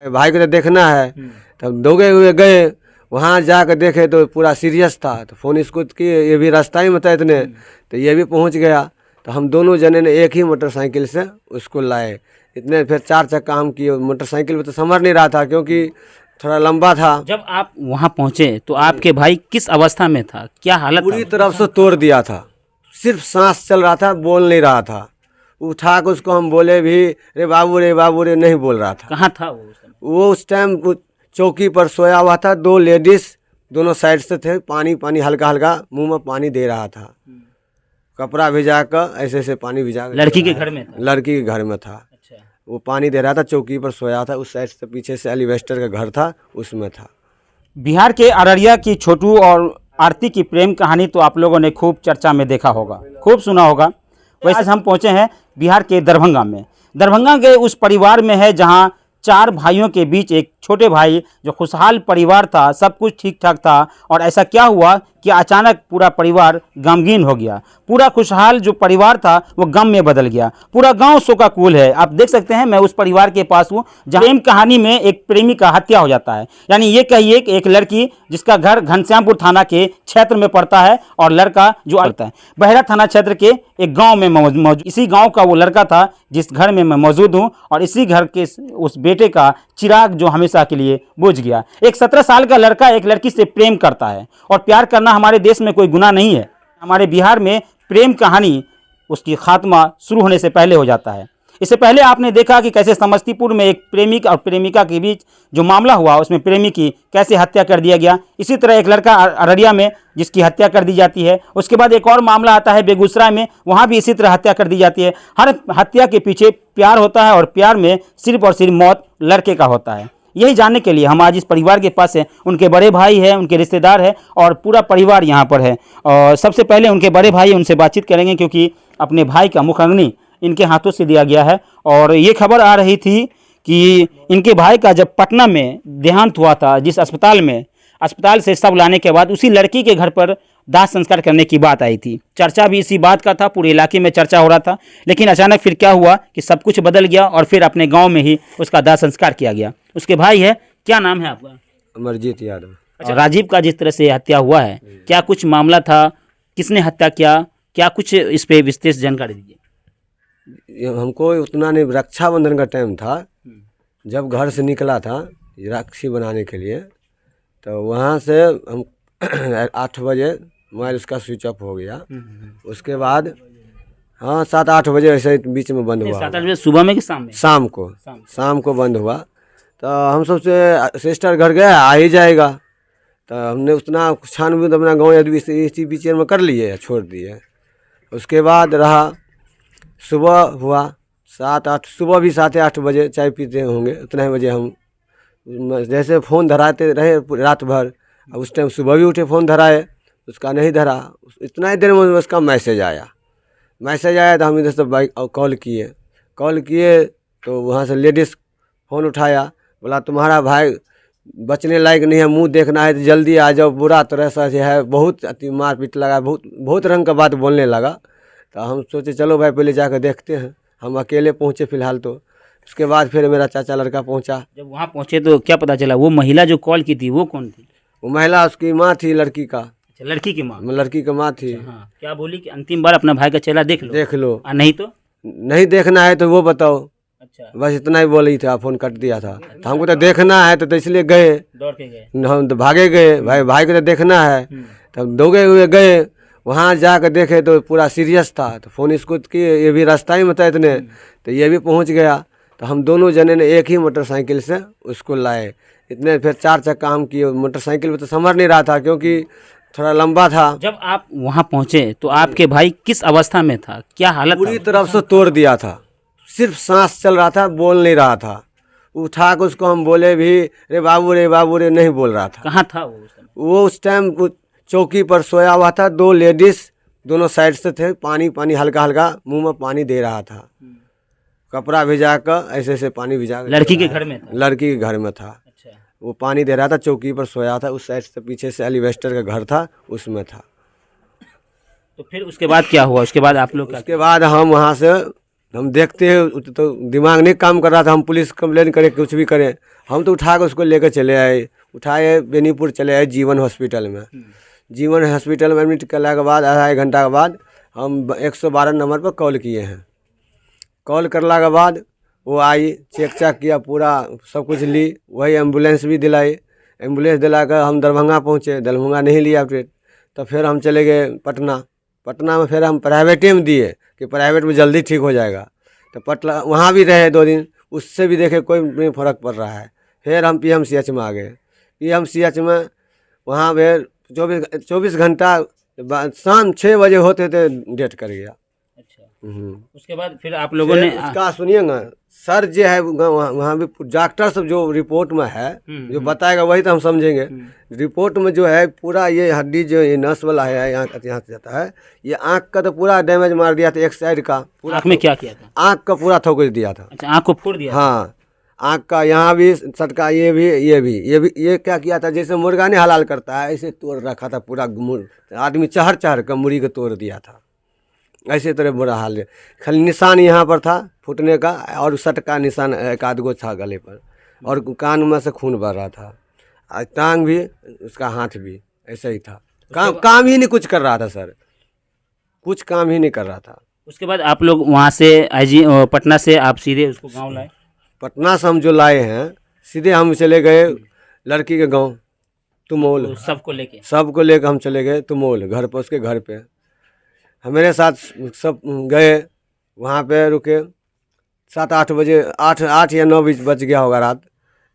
भाई को तो देखना है। तब दौड़े हुए गए, वहाँ जाकर देखे तो पूरा सीरियस था। तो फ़ोन इसको किए, ये भी रास्ता ही में था इतने, तो ये भी पहुँच गया। तो हम दोनों जने ने एक ही मोटरसाइकिल से उसको लाए। इतने फिर 4 चक्का हम किए। मोटरसाइकिल में तो संभल नहीं रहा था क्योंकि थोड़ा लंबा था। जब आप वहाँ पहुँचे तो आपके भाई किस अवस्था में था, क्या हालत पूरी था? तरफ से तोड़ दिया था, सिर्फ सांस चल रहा था, बोल नहीं रहा था। उठा के उसको हम बोले भी, रे बाबू रे, नहीं बोल रहा था। कहाँ था वो उस समय? वो उस टाइम चौकी पर सोया हुआ था। 2 लेडीज दोनों साइड से थे। पानी हल्का हल्का मुंह में पानी दे रहा था। कपड़ा भिजा कर ऐसे ऐसे पानी भिजा कर लड़की के घर में था? लड़की के घर में था। अच्छा। वो पानी दे रहा था, चौकी पर सोया था। उस साइड से पीछे से एलिवेस्टर का घर था, उसमें था। बिहार के अररिया की छोटू और आरती की प्रेम कहानी तो आप लोगों ने खूब चर्चा में देखा होगा, खूब सुना होगा। वैसे आज हम पहुंचे हैं बिहार के दरभंगा में। दरभंगा के उस परिवार में है जहां 4 भाइयों के बीच एक छोटे भाई, जो खुशहाल परिवार था, सब कुछ ठीक ठाक था, और ऐसा क्या हुआ कि अचानक पूरा परिवार गमगीन हो गया। पूरा खुशहाल जो परिवार था वो गम में बदल गया। पूरा गांव शोकाकुल है। आप देख सकते हैं, मैं उस परिवार के पास हूँ जहाँ प्रेम कहानी में एक प्रेमी का हत्या हो जाता है। यानी ये कहिए कि एक लड़की जिसका घर घनश्यामपुर थाना के क्षेत्र में पड़ता है और लड़का जो पड़ता है बहरा थाना क्षेत्र के एक गाँव में मौजूद। इसी गाँव का वो लड़का था जिस घर में मैं मौजूद हूँ, और इसी घर के उस बेटे का चिराग जो हमेशा के लिए बुझ गया। एक 17 साल का लड़का एक लड़की से प्रेम करता है, और प्यार करना हमारे देश में कोई गुनाह नहीं है। हमारे बिहार में प्रेम कहानी उसकी खात्मा शुरू होने से पहले हो जाता है। इससे पहले आपने देखा कि कैसे समस्तीपुर में एक प्रेमिक और प्रेमिका के बीच जो मामला हुआ, उसमें प्रेमी की कैसे हत्या कर दिया गया। इसी तरह एक लड़का अररिया में जिसकी हत्या कर दी जाती है। उसके बाद एक और मामला आता है बेगूसराय में, वहाँ भी इसी तरह हत्या कर दी जाती है। हर हत्या के पीछे प्यार होता है, और प्यार में सिर्फ और सिर्फ मौत लड़के का होता है। यही जानने के लिए हम आज इस परिवार के पास हैं। उनके बड़े भाई हैं, उनके रिश्तेदार हैं, और पूरा परिवार यहाँ पर है। और सबसे पहले उनके बड़े भाई, उनसे बातचीत करेंगे, क्योंकि अपने भाई का मुख अग्नि इनके हाथों से दिया गया है। और ये खबर आ रही थी कि इनके भाई का जब पटना में देहांत हुआ था, जिस अस्पताल से सब लाने के बाद उसी लड़की के घर पर दाह संस्कार करने की बात आई थी। चर्चा भी इसी बात का था, पूरे इलाके में चर्चा हो रहा था। लेकिन अचानक फिर क्या हुआ कि सब कुछ बदल गया, और फिर अपने गांव में ही उसका दाह संस्कार किया गया। उसके भाई है, क्या नाम है आपका? अमरजीत यादव। अच्छा, राजीव का जिस तरह से हत्या हुआ है, क्या कुछ मामला था, किसने हत्या किया, क्या कुछ इस पे विशेष जानकारी दीजिए। हमको उतना नहीं, रक्षाबंधन का टाइम था, जब घर से निकला था राखी बनाने के लिए, तो वहाँ से हम 8 बजे मोबाइल उसका स्विच ऑफ हो गया। उसके बाद हाँ 7-8 बजे ऐसे बीच में बंद हुआ। 7-8 बजे सुबह में कि शाम में? शाम को बंद हुआ। तो हम सबसे सिस्टर घर गए, आ ही जाएगा। तो हमने उतना छानबीन अपना गाँव इसी बीच में कर लिए, छोड़ दिए। उसके बाद रहा, सुबह हुआ 7-8, सुबह भी 7-8 बजे चाय पीते होंगे, उतने बजे हम जैसे फ़ोन धराते रहे रात भर। उस टाइम सुबह भी उठे, फ़ोन धराए, उसका नहीं धरा। इतना ही देर में उसका मैसेज आया तो हम इधर से बाइक कॉल किए तो वहाँ से लेडीज़ फ़ोन उठाया, बोला तुम्हारा भाई बचने लायक नहीं है, मुंह देखना है तो जल्दी आ जाओ, बुरा तरह से है, बहुत अति मारपीट लगा, बहुत रंग का बात बोलने लगा। तो हम सोचे चलो भाई पहले जाकर देखते हैं। हम अकेले पहुँचे फ़िलहाल तो। उसके बाद फिर मेरा चाचा लड़का पहुँचा। जब वहाँ पहुँचे तो क्या पता चला, वो महिला जो कॉल की थी वो कौन थी? वो महिला उसकी माँ थी, लड़की का। अच्छा, लड़की की माँ? लड़की की माँ थी। हाँ, क्या बोली कि अंतिम बार अपना भाई का चेहरा देख लो, नहीं तो नहीं देखना है तो वो बताओ। अच्छा, बस इतना ही बोली था, फ़ोन कट दिया था। तो हमको तो देखना है, तो इसलिए गए, दौड़ के गए। हम तो भागे गए। भाई को तो देखना है। तब दौड़े हुए गए, वहाँ जाकर देखे तो पूरा सीरियस था। तो फ़ोन इसको किए, ये भी रास्ता ही में था इतने, तो ये भी पहुँच गया। तो हम दोनों जने ने एक ही मोटरसाइकिल से उसको लाए। इतने फिर 4 चक्का हम किए। मोटरसाइकिल में तो संभल नहीं रहा था क्योंकि थोड़ा लंबा था। जब आप वहाँ पहुँचे तो आपके भाई किस अवस्था में था, क्या हालत पूरी था? तरफ से तोड़ दिया था, सिर्फ सांस चल रहा था, बोल नहीं रहा था। उठा के उसको हम बोले भी, रे बाबू रे, नहीं बोल रहा था। कहाँ था वो उस समय? वो उस टाइम चौकी पर सोया हुआ था। 2 लेडीज दोनों साइड से थे। पानी हल्का हल्का मुंह में पानी दे रहा था। कपड़ा भिजा कर ऐसे ऐसे पानी भिजा कर लड़की के घर में था? लड़की के घर में था। अच्छा, वो पानी दे रहा था, चौकी पर सोया था। उस साइड से पीछे से एलिवेस्टर का घर था, उसमें था। तो फिर उसके बाद क्या हुआ? उसके बाद आप लोग उसके बाद हम वहाँ से हम देखते हैं तो दिमाग नहीं काम कर रहा था, हम पुलिस कंप्लेन करें कुछ भी करें, हम तो उठा कर उसको लेकर चले आए, उठाए बेनीपुर चले आए जीवन हॉस्पिटल में। जीवन हॉस्पिटल में एडमिट करने के बाद आधा एक घंटा के बाद हम 112 नंबर पर कॉल किए हैं। कॉल करने के बाद वो आई, चेक चाक किया, पूरा सब कुछ ली, वही एम्बुलेंस भी दिलाई। एम्बुलेंस दिला कर हम दरभंगा पहुँचे, दरभंगा नहीं लिया फिर, तो फिर हम चले गए पटना। पटना में फिर हम प्राइवेटे में दिए कि प्राइवेट में जल्दी ठीक हो जाएगा। तो पटना वहाँ भी रहे 2 दिन, उससे भी देखे कोई नहीं फ़र्क पड़ रहा है। फिर हम PMCH में आ गए। PMCH में वहाँ पे 24 घंटा शाम 6 बजे होते थे डेट कर गया। अच्छा, उसके बाद फिर आप लोगों ने उसका सुनिए ना सर, जो है वहाँ भी डॉक्टर सब जो रिपोर्ट में है जो बताएगा वही तो हम समझेंगे। रिपोर्ट में जो है पूरा ये हड्डी जो ये नस वाला है यहाँ से जाता है, ये आँख का तो पूरा डैमेज मार दिया था, एक साइड का पूरा। आँख में क्या किया था? आँख का पूरा ठोकर दिया था। अच्छा, आँख को फोड़ दिया? हाँ, आँख का यहाँ भी सटका, ये क्या किया था, जैसे मुर्गा नहीं हलाल करता है ऐसे तोड़ रखा था पूरा। आदमी चहर चहर कर मुड़ी को तोड़ दिया था, ऐसे तरह बुरा हाल है। खाली निशान यहाँ पर था फूटने का, और सटका निशान एक आध गो था गले पर, और कान में से खून बह रहा था, टांग भी, उसका हाथ भी ऐसा ही था। काम ही नहीं कुछ कर रहा था सर, कुछ काम ही नहीं कर रहा था। उसके बाद आप लोग वहाँ से पटना से आप सीधे उसको गाँव लाए? पटना से हम जो लाए हैं सीधे हम चले गए लड़की के गाँव तुमोल। तो सबको लेके हम चले गए तुमोल घर पर, उसके घर पे हमारे साथ सब गए। वहाँ पे रुके 7-8 बजे, 8 या 9 बज गया होगा रात।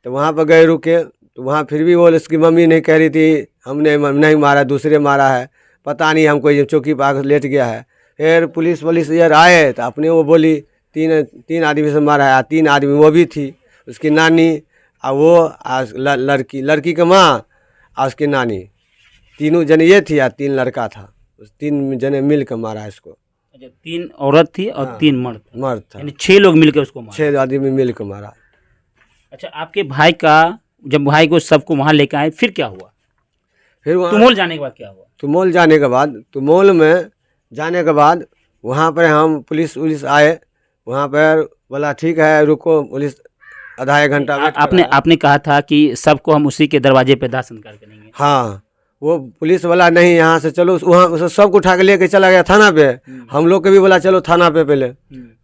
तो वहाँ पर गए, रुके, तो वहाँ फिर भी वो उसकी मम्मी नहीं कह रही थी हमने नहीं मारा, दूसरे मारा है, पता नहीं, हमको ये चौकी पर आकर लेट गया है। फिर पुलिस यार आए तो अपने वो बोली 3 आदमी से मारा है। 3 आदमी वो भी थी, उसकी नानी और वो लड़की के माँ और उसकी नानी, तीनों जने ये थी, 3 लड़का था, 3 जने मिल कर मारा इसको। अच्छा, 3 औरत थी और हाँ, 3 मर्द था, यानी 6 लोग मिलकर उसको मारा। 6 आदमी मिल कर मारा। अच्छा, आपके भाई का जब भाई को सबको वहाँ लेकर आए फिर क्या हुआ? फिर वहाँ तुमोल जाने के बाद क्या हुआ? तुमोल में जाने के बाद वहाँ पर हम पुलिस आए, वहाँ पर बोला ठीक है रुको, पुलिस आधा एक घंटा आपने कहा था कि सबको हम उसी के दरवाजे पे दाह संस्कार करेंगे। हाँ, वो पुलिस वाला नहीं, यहाँ से चलो, वहाँ सबको उठा के लेके चला गया थाना पे। हम लोग के भी बोला चलो थाना पे पहले,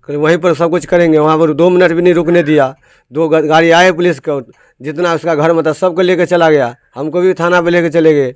वहीं पर सब कुछ करेंगे। वहाँ पर 2 मिनट भी नहीं रुकने दिया। 2 गाड़ी आए पुलिस को, जितना उसका घर में था सबको लेके चला गया, हमको भी थाना पे लेके चले गए।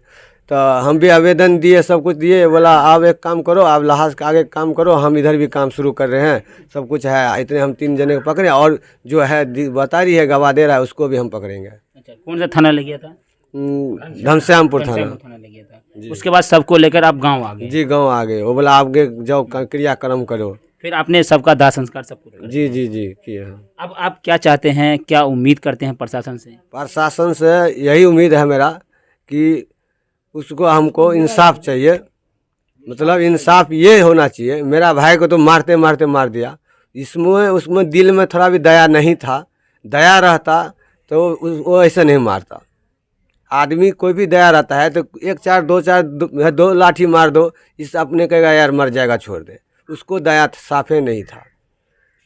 तो हम भी आवेदन दिए, सब कुछ दिए, बोला आप एक काम करो, आप लाहौर के आगे काम करो, हम इधर भी काम शुरू कर रहे हैं, सब कुछ है। इतने हम 3 जने को पकड़े, और जो है बता रही है गवाह दे रहा है उसको भी हम पकड़ेंगे। अच्छा, कौन सा थाना ले गया था? घनश्यामपुर थाना ले गया था। उसके बाद सबको लेकर आप गाँव आ गए? जी, गाँव आ गए। वो बोला आप जाओ क्रियाक्रम करो। फिर आपने सबका दाह संस्कार सब कुछ? जी किया। अब आप क्या चाहते हैं, क्या उम्मीद करते हैं प्रशासन से? प्रशासन से यही उम्मीद है मेरा कि उसको हमको इंसाफ चाहिए, मतलब इंसाफ ये होना चाहिए। मेरा भाई को तो मारते मार दिया, उसमें दिल में थोड़ा भी दया नहीं था। दया रहता तो वो ऐसे नहीं मारता। आदमी कोई भी दया रहता है तो 2 लाठी मार दो, इस अपने कहेगा यार मर जाएगा छोड़ दे। उसको दया साफे नहीं था,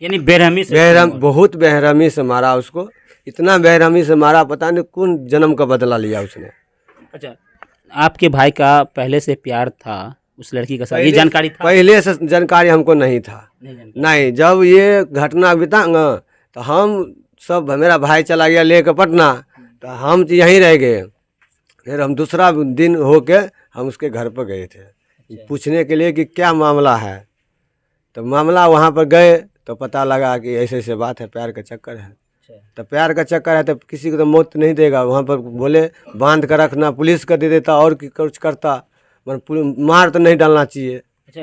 यानी बेरहमी से बहुत बेरहमी से मारा उसको, इतना बेरहमी से मारा, पता नहीं कौन जन्म का बदला लिया उसने। अच्छा, आपके भाई का पहले से प्यार था उस लड़की के साथ, ये जानकारी था? पहले से जानकारी हमको नहीं था। नहीं, जब ये घटना बीता तो हम सब, मेरा भाई चला गया लेकर पटना, तो हम तो यहीं रह गए। फिर हम दूसरा दिन होके हम उसके घर पर गए थे पूछने के लिए कि क्या मामला है। तो मामला वहाँ पर गए तो पता लगा कि ऐसे बात है, प्यार का चक्कर है। तो प्यार का चक्कर है तो किसी को तो मौत नहीं देगा। वहाँ पर बोले बांध कर रखना, पुलिस का दे देता और कुछ करता, मार तो नहीं डालना चाहिए। अच्छा,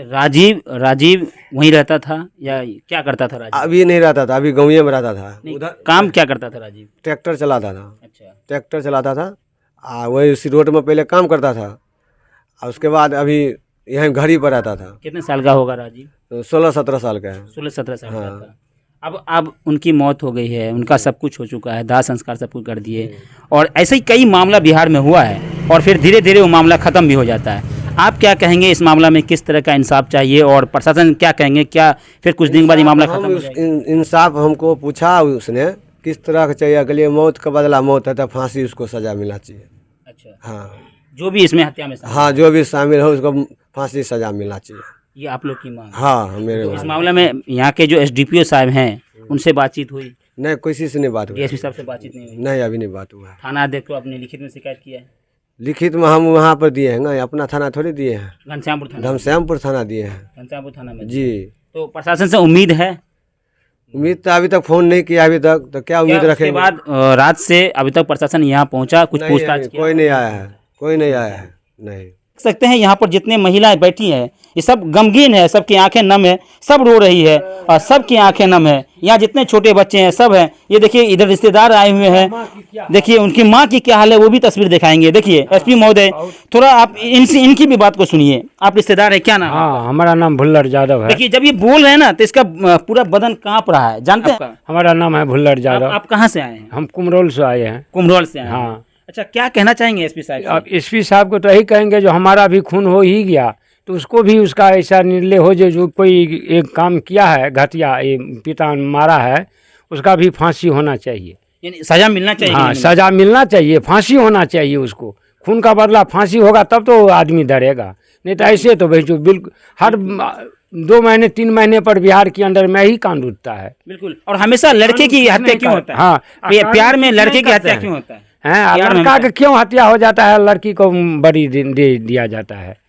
राजीव वहीं रहता था या क्या करता था राजीव? अभी नहीं रहता था, अभी गाँव में रहता था। उधर काम क्या करता था राजीव? ट्रैक्टर चलाता था। अच्छा, ट्रैक्टर चलाता था, वही उसी रोड में पहले काम करता था, और उसके बाद अभी यहीं घर ही पर रहता था। कितने साल का होगा राजीव? 16-17 साल का है। 16-17 साल का था। अब उनकी मौत हो गई है, उनका सब कुछ हो चुका है, दाह संस्कार सब कुछ कर दिए, और ऐसे ही कई मामला बिहार में हुआ है, और फिर धीरे धीरे वो मामला ख़त्म भी हो जाता है। आप क्या कहेंगे इस मामला में, किस तरह का इंसाफ चाहिए और प्रशासन क्या कहेंगे, क्या फिर कुछ दिन बाद ये मामला खत्म हो जाएगा? इंसाफ हमको पूछा उसने किस तरह का चाहिए, अगले मौत का बदला मौत है तो फांसी उसको सजा मिलना चाहिए। अच्छा, हाँ जो भी इसमें हत्या में शामिल हाँ, जो भी शामिल हो उसको फांसी सजा मिलना चाहिए। ये आप लोग की मांग है। हाँ मेरे इस मामले में यहाँ के जो एसडीपीओ साहब हैं उनसे बातचीत हुई? नहीं, किसी से नहीं बात हुई। डीएसपी साहब से बातचीत नहीं हुई? नहीं, अभी नहीं बात हुआ है। थाना अध्यक्ष को अपने लिखित में शिकायत किया है? लिखित में हम वहाँ पर दिए हैं ना, अपना थाना थोड़ी दिए हैं, घनश्यामपुर थाना? घनश्यामपुर थाना दिए हैं घनश्यामपुर थाना में जी। तो प्रशासन से उम्मीद है? उम्मीद तो अभी तक फोन नहीं किया अभी तक, तो क्या उम्मीद उसके रखेंगे। बाद रात से अभी तक प्रशासन यहाँ पहुँचा, कुछ नहीं, पूछताछ नहीं, किया? कोई नहीं आया है, कोई नहीं आया है, नहीं। देख सकते हैं यहाँ पर जितने महिलाएं बैठी हैं ये सब गमगीन है, सबकी आंखें नम है, सब रो रही है और सबकी आंखें नम है। यहाँ जितने छोटे बच्चे हैं सब हैं, ये देखिए इधर रिश्तेदार आए हुए हैं, देखिए उनकी माँ की क्या हाल है वो भी तस्वीर दिखाएंगे। देखिए एसपी महोदय, थोड़ा आप इनकी भी बात को सुनिए। आप रिश्तेदार है, क्या नाम? हाँ, हमारा नाम भुल्लर यादव है। देखिए जब ये बोल रहे हैं ना तो इसका पूरा बदन कांप रहा है, जानते हैं? हमारा नाम है भुल्लर यादव। आप कहाँ से आए हैं? हम कुमरोल से आए हैं। कुमरोल से आए हैं। हाँ। अच्छा, क्या कहना चाहेंगे एसपी साहब? अब एसपी साहब को तो यही कहेंगे जो हमारा भी खून हो ही गया तो उसको भी उसका ऐसा निर्णय हो जो कोई एक काम किया है घटिया, ये पिता मारा है, उसका भी फांसी होना चाहिए, यानी सजा मिलना चाहिए। हाँ, सजा मिलना चाहिए, फांसी होना चाहिए उसको। खून का बदला फांसी होगा तब तो आदमी डरेगा, नहीं तो ऐसे तो भाई जो बिल्कुल हर 2 महीने 3 महीने पर बिहार के अंदर में ही कांड उठता है। बिल्कुल। और हमेशा लड़के की हत्या क्यों होता है? हाँ, प्यार में लड़के की हत्या क्यों होता है? हैं, प्यार में लड़का का क्यों हत्या हो जाता है, लड़की को बड़ी दे दिया जाता है।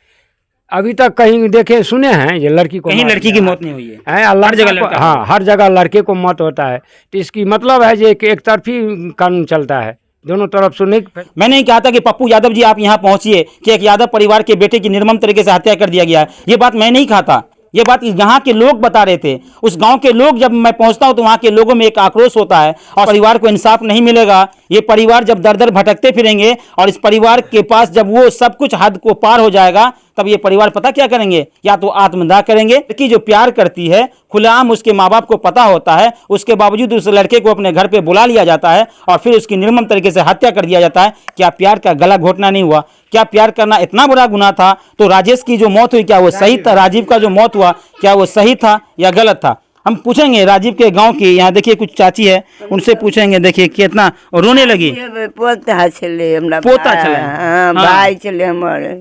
अभी तक कहीं देखे सुने हैं ये लड़की को कहीं लड़की की मौत नहीं हुई है? हर जगह लड़का हाँ, हर जगह लड़के को मौत होता है। तो इसकी मतलब है जो एक तरफी कानून चलता है, दोनों तरफ सुने। मैं नहीं कहा था कि पप्पू यादव जी आप यहाँ पहुंचिए कि एक यादव परिवार के बेटे की निर्मम तरीके से हत्या कर दिया गया है, ये बात मैं नहीं कहा था, ये बात यहाँ के लोग बता रहे थे। उस गांव के लोग, जब मैं पहुंचता हूं तो वहां के लोगों में एक आक्रोश होता है और परिवार को इंसाफ नहीं मिलेगा। ये परिवार जब दर दर भटकते फिरेंगे और इस परिवार के पास जब वो सब कुछ हद को पार हो जाएगा तब ये परिवार पता क्या करेंगे, या तो आत्मदाह करेंगे। कि जो प्यार करती है खुलेआम उसके माँ बाप को पता होता है, उसके बावजूद उस लड़के को अपने घर पे बुला लिया जाता है और फिर उसकी निर्मम तरीके से हत्या कर दिया जाता है। क्या प्यार का गला घोटना नहीं हुआ? क्या प्यार करना इतना बुरा गुनाह था? तो राजेश की जो मौत हुई क्या वो सही था? राजीव का जो मौत हुआ क्या वो सही था या गलत था? हम पूछेंगे राजीव के गांव की। यहाँ देखिए कुछ चाची है, उनसे पूछेंगे। देखिए कितना रोने लगी। पोता छले हमरा, पोता छले? हाँ, भाई छले हमारे।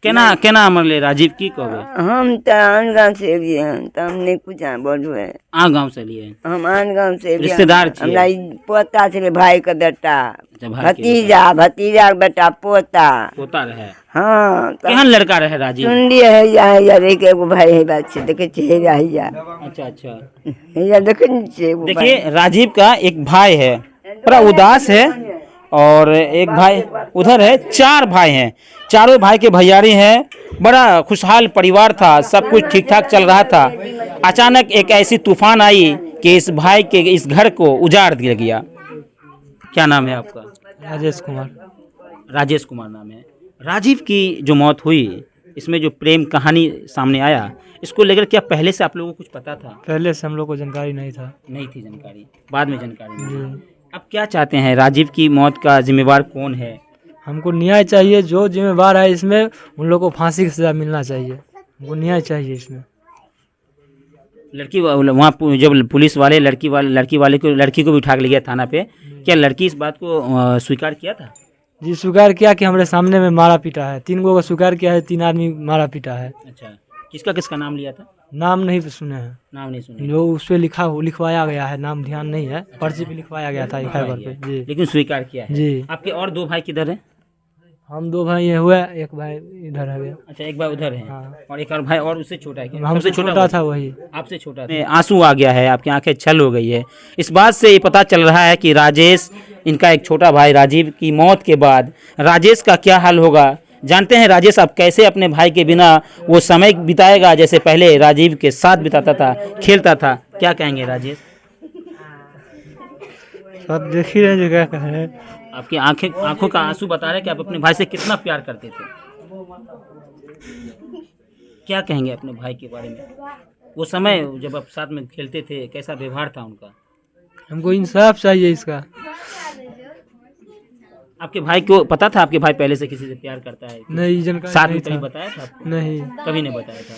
केना केना मरले राजीव, की कहबे? हम तो आन गाँव से एलिए हैं, तो हमने कुछ बोलू है। आ गांव से लिए? हम आन गाँव से एलिए। रिश्तेदार छियै? हमरा ई पोता छले, भाई का बेटा, भाई के भतीजा, भतीजा के बेटा, पोता। पोता रहे? हाँ, केहन लड़का रहे राजीव? सुनली है या एक एगो भाई है, बात से देखे छे हैया हैया अच्छा अच्छा। हैया देखे नहीं छे एगो भाई। देखिए राजीव का एक भाई है, बड़ा उदास है, और एक भाई उधर है। 4 भाई हैं, चारों भाई के भैयारी हैं। बड़ा खुशहाल परिवार था, सब कुछ ठीक ठाक चल रहा था। अचानक एक ऐसी तूफान आई कि इस भाई के इस घर को उजाड़ दिया गया। क्या नाम है आपका? राजेश कुमार। राजेश कुमार नाम है। राजीव की जो मौत हुई, इसमें जो प्रेम कहानी सामने आया, इसको लेकर क्या पहले से आप लोगों को कुछ पता था? पहले से हम लोग को जानकारी नहीं था। नहीं थी जानकारी, बाद में जानकारी मिली। अब क्या चाहते हैं? राजीव की मौत का जिम्मेवार कौन है? हमको न्याय चाहिए, जो जिम्मेवार है इसमें उन लोगों को फांसी की सजा मिलना चाहिए। हमको न्याय चाहिए इसमें। लड़की वहाँ जब पुलिस वाले लड़की को भी उठा के ले गया थाना पे, क्या लड़की इस बात को स्वीकार किया था? जी, स्वीकार किया कि हमारे सामने में मारा पीटा है। 3 लोगों को स्वीकार किया है, 3 आदमी मारा पीटा है। अच्छा, किसका किसका नाम लिया था? नाम नहीं सुने हैं, नाम नहीं सुने? जो उस पर लिखवाया गया है, नाम ध्यान नहीं है, पर्ची पे लिखवाया गया था फाइबर पे। जी, लेकिन स्वीकार किया है। जी। आपके और 2 भाई किधर है? हम 2 भाई ये हुए, एक भाई इधर है गया। अच्छा, एक भाई उधर है। हाँ। और एक और भाई और उससे छोटा है क्या? हमसे छोटा था वही। आपसे छोटा था। आंसू आ गया है, आपकी आंखें छल हो गई है। इस बात से ये पता चल रहा है कि राजेश, इनका एक छोटा भाई राजीव की मौत के बाद राजेश का क्या हाल होगा। जानते हैं राजेश अब कैसे अपने भाई के बिना वो समय बिताएगा जैसे पहले राजीव के साथ बिताता था, खेलता था। क्या कहेंगे राजेश? सब देख ही रहे हैं, क्या कह रहे हैं। आपकी आंखों का आंसू बता रहे हैं कि आप अपने भाई से कितना प्यार करते थे। क्या कहेंगे अपने भाई के बारे में? वो समय जब आप साथ में खेलते थे, कैसा व्यवहार था उनका? हमको इंसाफ चाहिए इसका। आपके भाई को पता था आपके भाई पहले से किसी से प्यार करता है? नहीं जानकारी साथ नहीं में कभी था। बताया था आपको? नहीं। कभी नहीं बताया था।